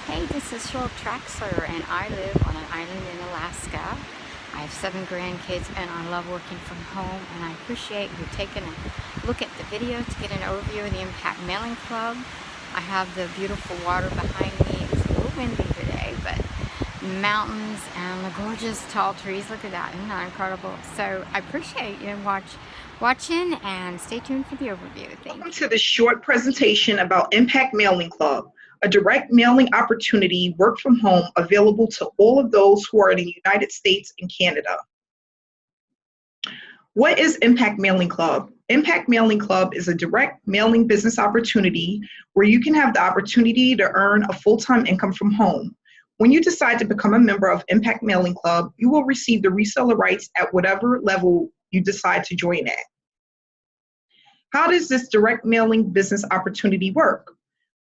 Hey, this is Cheryl Traxler, and I live on an island in Alaska. I have 7 grandkids, and I love working from home, and I appreciate you taking a look at the video to get an overview of the Impact Mailing Club. I have the beautiful water behind me. It's a little windy today, but mountains and the gorgeous tall trees. Look at that. Isn't that incredible? So I appreciate you watching, and stay tuned for the overview. Thank Welcome you. to this short presentation about Impact Mailing Club, a direct mailing opportunity work from home available to all of those who are in the United States and Canada. What is Impact Mailing Club? Impact Mailing Club is a direct mailing business opportunity where you can have the opportunity to earn a full-time income from home. When you decide to become a member of Impact Mailing Club, you will receive the reseller rights at whatever level you decide to join at. How does this direct mailing business opportunity work?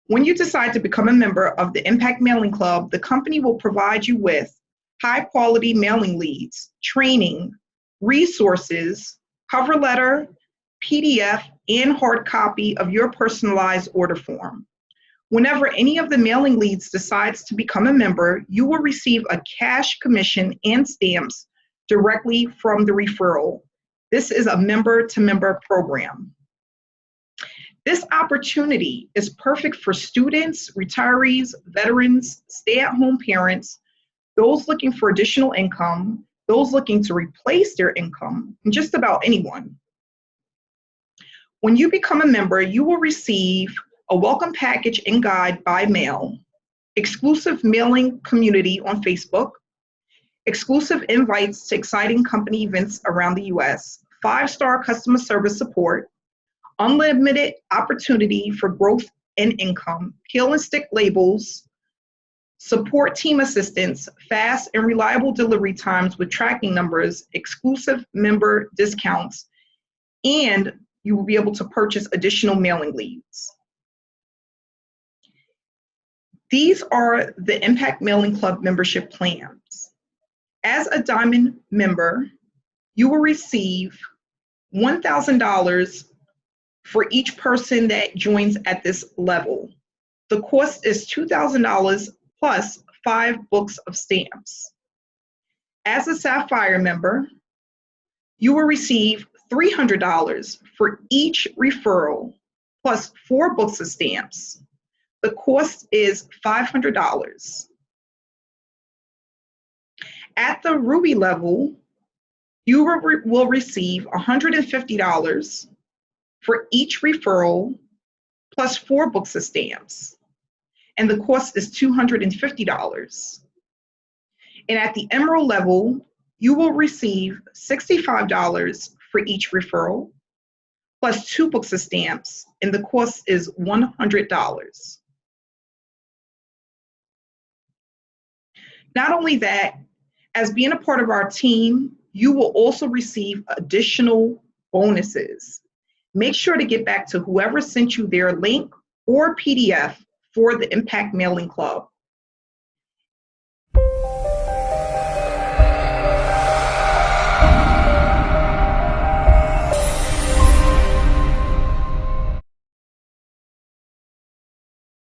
When you decide to become a member of the Impact Mailing Club, the company will provide you with high-quality mailing leads, training, resources, cover letter, PDF, and hard copy of your personalized order form. Whenever any of the mailing leads decides to become a member, you will receive a cash commission and stamps directly from the referral. This is a member-to-member program. This opportunity is perfect for students, retirees, veterans, stay-at-home parents, those looking for additional income, those looking to replace their income, and just about anyone. When you become a member, you will receive a welcome package and guide by mail, exclusive mailing community on Facebook, exclusive invites to exciting company events around the US, 5-star customer service support, unlimited opportunity for growth and income, peel and stick labels, support team assistance, fast and reliable delivery times with tracking numbers, exclusive member discounts, and you will be able to purchase additional mailing leads. These are the Impact Mailing Club membership plans. As a Diamond member, you will receive $1,000 for each person that joins at this level. The cost is $2,000 plus 5 books of stamps. As a Sapphire member, you will receive $300 for each referral plus 4 books of stamps. The cost is $500. At the Ruby level, you will receive $150 for each referral plus 4 books of stamps, and the cost is $250. And at the Emerald level, you will receive $65 for each referral plus 2 books of stamps, and the cost is $100. Not only that, as being a part of our team, you will also receive additional bonuses. Make sure to get back to whoever sent you their link or PDF for the Impact Mailing Club.